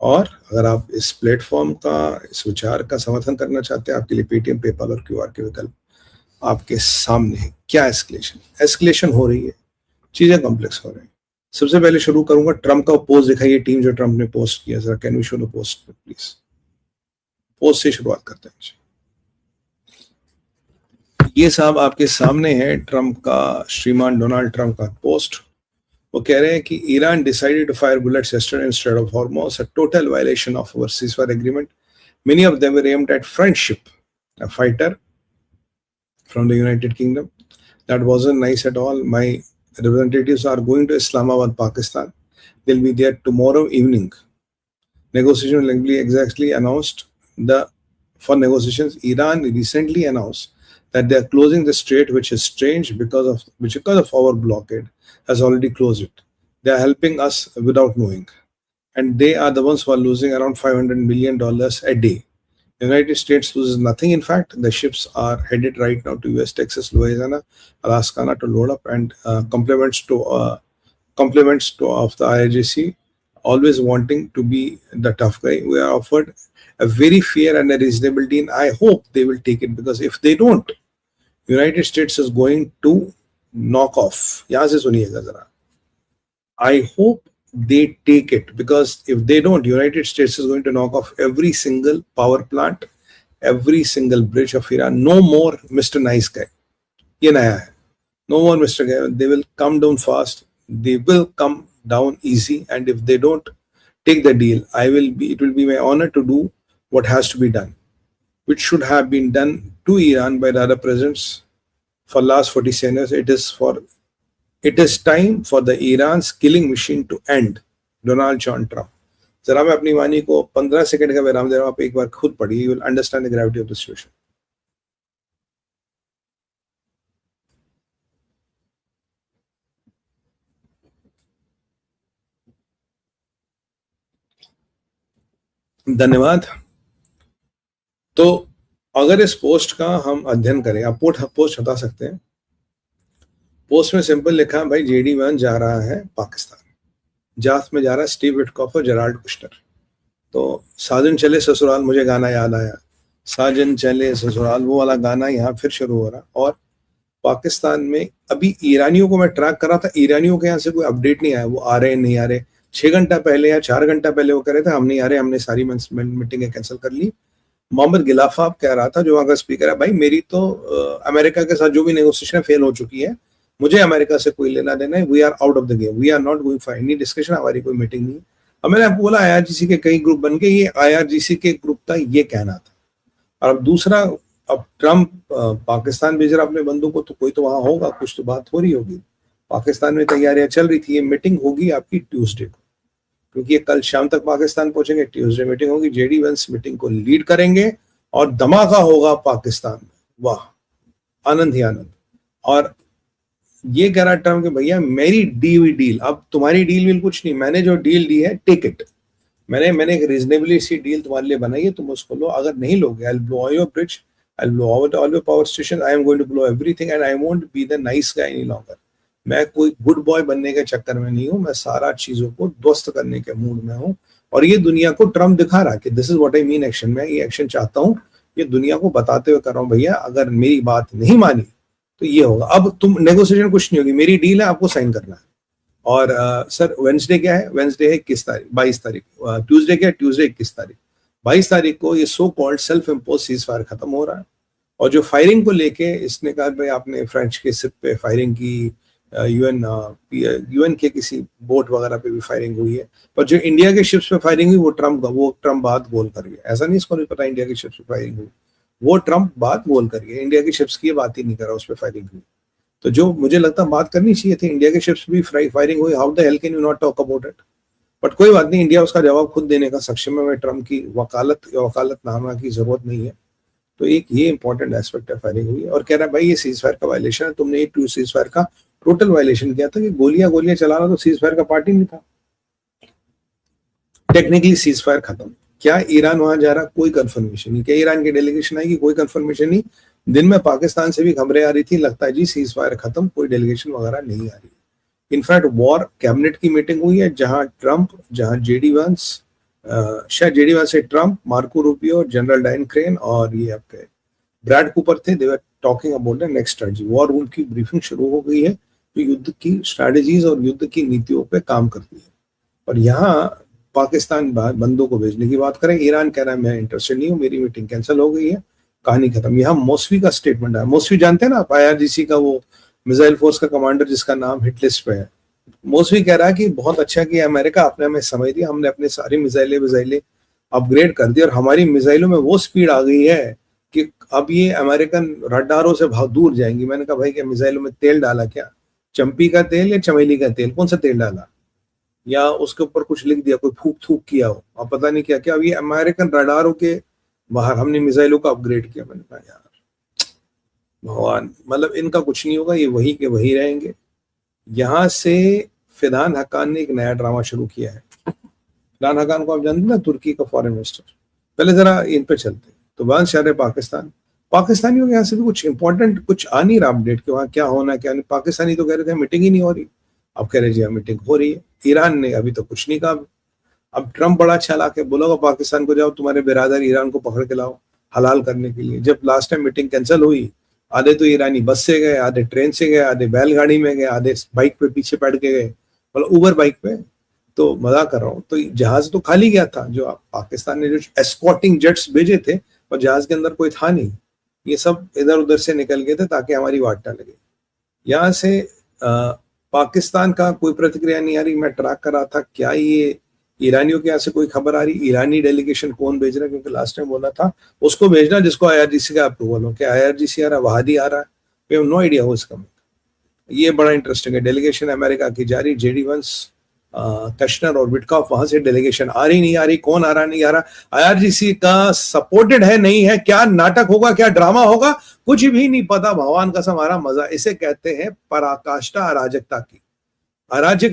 और अगर आप इस प्लेटफॉर्म का, इस विचार का समर्थन करना चाहते हैं, आपके लिए पेटीएम, पेपाल और क्यूआर के विकल्प आपके सामने है। क्या एस्केलेशन हो रही है, चीजें कॉम्प्लेक्स हो रही है। सबसे पहले शुरू करूंगा, ट्रम्प का पोस्ट दिखाइए टीम जो ट्रम्प ने पोस्ट किया, जरा can we show the post please. Post से शुरुआत करते हैं। ये साहब आपके सामने है ट्रम्प का, श्रीमान डोनाल्ड ट्रम्प का पोस्ट। वो कह रहे हैं कि Iran decided to fire bullets yesterday instead of Hormuz, a total violation of our ceasefire agreement. Many of them were aimed at Friendship, a fighter from the United Kingdom. That wasn't nice at all. My representatives are going to Islamabad, Pakistan. They'll be there tomorrow evening. Negotiation will be exactly announced. For negotiations, Iran recently announced that they are closing the strait, which is strange because of our blockade has already closed it. They are helping us without knowing, and they are the ones who are losing around $500 million a day. The United States loses nothing. In fact, the ships are headed right now to US, Texas, Louisiana, Alaska to load up, and compliments to of the IRGC, always wanting to be the tough guy. We are offered a very fair and a reasonable deal. I hope they will take it, because if they don't, United States is going to knock off. यहाँ से सुनिएगा जरा. I hope they take it, because if they don't, United States is going to knock off every single power plant, every single bridge of Iran. No more Mr. Nice Guy. ये नया है. No more Mr. Guy. They will come down fast. They will come down easy. And if they don't take the deal, it will be my honor to do what has to be done, which should have been done to Iran by the other presidents for last 47 years. It is time for the Iran's killing machine to end. Donald John Trump. जरा मैं अपनी वाणी को 15 second का विराम दे रहा हूं, आप एक बार खुद पढ़िए. You will understand the gravity of the situation. धन्यवाद. तो अगर इस पोस्ट का हम अध्ययन करें, आप पोस्ट हटा सकते हैं. पोस्ट में सिंपल लिखा, भाई जेडी वैंस जा रहा है पाकिस्तान, जाथ में जा रहा है स्टीव विटकॉफ और जेराल्ड कुश्नर. तो साजन चले ससुराल, मुझे गाना याद आया, साजन चले ससुराल, वो वाला गाना यहाँ फिर शुरू हो रहा. और पाकिस्तान में अभी ईरानियों को मैं ट्रैक कर रहा था, ईरानियों के यहाँ से कोई अपडेट नहीं आया, वो आ रहे नहीं आ रहे. 6 घंटा पहले या 4 घंटा पहले वो कह रहे थे हम नहीं आ रहे, हमने सारी मीटिंगें कैंसिल कर ली. मोहम्मद गिलाफाब कह रहा था, जो वहाँ का स्पीकर है, भाई मेरी तो अमेरिका के साथ जो भी नेगोशिएशन फेल हो चुकी है, मुझे अमेरिका से कोई लेना देना है. We are out of the game, we are not going for any discussion, हमारी कोई मीटिंग नहीं. अब मैंने आपको बोला IRGC के कई ग्रुप बन गए, ये IRGC के ग्रुप का ये कहना था. और अब दूसरा, अब ट्रम्प पाकिस्तान भेज रहा अपने बंदों को, तो कोई तो वहां होगा, कुछ तो बात हो रही होगी. पाकिस्तान में तैयारियां चल रही थी. ये मीटिंग होगी आपकी ट्यूसडे को, क्योंकि ये कल शाम तक पाकिस्तान पहुंचेंगे. ट्यूसडे मीटिंग होगी, जेडी वैंस मीटिंग को लीड करेंगे और धमाका होगा पाकिस्तान में. वाह, आनंद ही आनंद. और ये कह रहा ट्रम्प कि भैया मेरी दी हुई डील, अब तुम्हारी डील कुछ नहीं, मैंने जो डील दी है टेक इट. मैंने एक रीजनेबली सी डील तुम्हारे लिए बनाई है, तुम उसको लो. अगर नहीं लोगे, I will blow all your bridge, I will blow all your power station, I am going to blow everything, and I won't be the nice guy any longer. मैं कोई गुड बॉय बनने के चक्कर में नहीं हूं, मैं सारा चीजों को ध्वस्त करने के मूड में हूं. और ये दुनिया को ट्रम्प दिखा रहा है कि this is what I mean action. मैं ये एक्शन चाहता हूं, ये दुनिया को बताते हुए कर रहा हूं, भैया अगर मेरी बात नहीं मानी तो ये होगा. अब तुम नेगोशिएशन कुछ नहीं होगी, मेरी डील है, आपको साइन करना है. और सर वेंसडे क्या है? वेंसडे है 21 तारीख, 22 तारीख. ट्यूसडे क्या है? ट्यूसडे 21 तारीख. 22 तारीख को ये so called self impose cease fire खत्म हो रहा है. और जो फायरिंग को लेके इसने कहा भाई आपने फ्रेंच के शिप पे फायरिंग की, यूएन के किसी बोट वगैरह पे भी फायरिंग हुई है, पर जो इंडिया के शिप्स पे फायरिंग हुई वो ट्रम्प बात बोल कर गया. ऐसा नहीं इसको नहीं पता इंडिया के शिप्स पे फायरिंग हुई, वो ट्रम्प बात बोल कर गया. इंडिया के शिप्स की बात ही नहीं कर रहा, उस पर फायरिंग हुई. तो जो मुझे लगता बात करनी चाहिए थी, इंडिया के शिप्स भी फायरिंग हुई, how the hell can you not talk about it. But कोई बात नहीं, इंडिया उसका जवाब खुद देने का सक्षम है. ट्रम्प की वकालतनामा की जरूरत नहीं है. तो एक ये इंपॉर्टेंट एस्पेक्ट है, फायरिंग हुई और कह रहा है भाई ये सीज फायर का वायलेशन है, तुमने एक सीज फायर का टोटल वायलेशन किया था कि गोलियां चलाना तो सीज फायर का पार्ट ही नहीं था. टेक्निकली सीज फायर खत्म. क्या ईरान वहां जा रहा? कोई कंफर्मेशन नहीं. क्या ईरान की डेलीगेशन आएगी? कोई कंफर्मेशन नहीं. दिन में पाकिस्तान से भी खबरें आ रही थी, लगता है जी सीज फायर खत्म, कोई डेलीगेशन वगैरह नहीं आ रही. इनफैक्ट वॉर कैबिनेट की मीटिंग हुई है, जहां ट्रम्प, जहां जेडी वैंस, शायद JD1 से Trump, Marco Rubio, general Dan Caine और ये आपके ब्रैड कूपर थे। They were talking about the next strategy. War room की ब्रीफिंग शुरू हो गई है जो युद्ध की स्ट्रैटेजीज और युद्ध की नीतियों पे काम करती है। और यहाँ पाकिस्तान बंदों को भेजने की बात करें, ईरान कह रहा है मैं इंटरेस्टेड नहीं हूँ, मेरी मीटिंग कैंसिल हो गई है, कहानी खत्म। यहाँ मौसवी का स्टेटमेंट है। मौसवी जानते हैं ना आप, IRGC का वो मिसाइल फोर्स का कमांडर जिसका नाम हिट लिस्ट पे है। मौसवी कह रहा है कि बहुत अच्छा किया अमेरिका, आपने हमें समय दिया, हमने अपने सारी मिसाइलें अपग्रेड कर दी और हमारी मिसाइलों में वो स्पीड आ गई है कि अब ये अमेरिकन रडारों से बहुत दूर जाएंगी। मैंने कहा भाई क्या मिसाइलों में तेल डाला क्या, चंपी का तेल या चमेली का तेल, कौन सा तेल डाला, या उसके ऊपर कुछ लिख दिया, कोई फूक थूक किया हो, अब पता नहीं क्या क्या। अब ये अमेरिकन रडारों के बाहर हमने मिसाइलों का अपग्रेड किया। मैंने कहा यार भगवान, मतलब इनका कुछ नहीं होगा, ये वही के वही रहेंगे। यहाँ से फिरहान हक्कान ने एक नया ड्रामा शुरू किया है। फिरहान हक्कान को आप जानते हैं ना, तुर्की का फॉरेन मिनिस्टर। पहले जरा इन पे चलते हैं। तो वहां शहर पाकिस्तान, पाकिस्तानियों के यहाँ से भी कुछ इंपॉर्टेंट कुछ आ नहीं रहा अपडेट कि वहाँ क्या होना क्या नहीं। पाकिस्तानी तो कह रहे थे मीटिंग ही नहीं हो रही, अब कह रहे जी मीटिंग हो रही है। ईरान ने अभी तो कुछ नहीं कहा। अब ट्रम्प बड़ा अच्छा ला के बोलोगा पाकिस्तान को, जाओ तुम्हारे बिरादर ईरान को पकड़ के लाओ हलाल करने के लिए। जब लास्ट टाइम मीटिंग कैंसिल हुई, आधे तो ईरानी बस से गए, आधे ट्रेन से गए, आधे बैलगाड़ी में गए, आधे बाइक पे पीछे बैठ के गए, मतलब ऊबर बाइक पे। तो मजाक कर रहा हूँ, तो जहाज तो खाली गया था। जो पाकिस्तान ने जो एस्कॉर्टिंग जेट्स भेजे थे और जहाज के अंदर कोई था नहीं, ये सब इधर उधर से निकल गए थे ताकि हमारी वाट ना लगे। यहाँ से पाकिस्तान का कोई प्रतिक्रिया नहीं आ रही। मैं ट्रैक कर रहा था क्या ये ईरानियों के यहाँ से कोई खबर आ रही, ईरानी डेलीगेशन कौन भेज रहा है, क्योंकि लास्ट टाइम बोला था उसको भेजना जिसको IRGC का अप्रूवल हो। क्या IRGC आ रहा है, वहादी आ रहा है, वी हैव नो आइडिया हो इसका। ये बड़ा इंटरेस्टिंग है। डेलीगेशन अमेरिका की जारी, JD1 कश्नर और विटकॉफ, वहां से डेलीगेशन आ रही नहीं आ रही, कौन आ रहा नहीं आ रहा, IRGC का सपोर्टेड है नहीं है, क्या नाटक होगा, क्या ड्रामा होगा, कुछ भी नहीं पता। भगवान कसम, हमारा मजा। इसे कहते हैं पराकाष्ठा अराजकता की। अराजक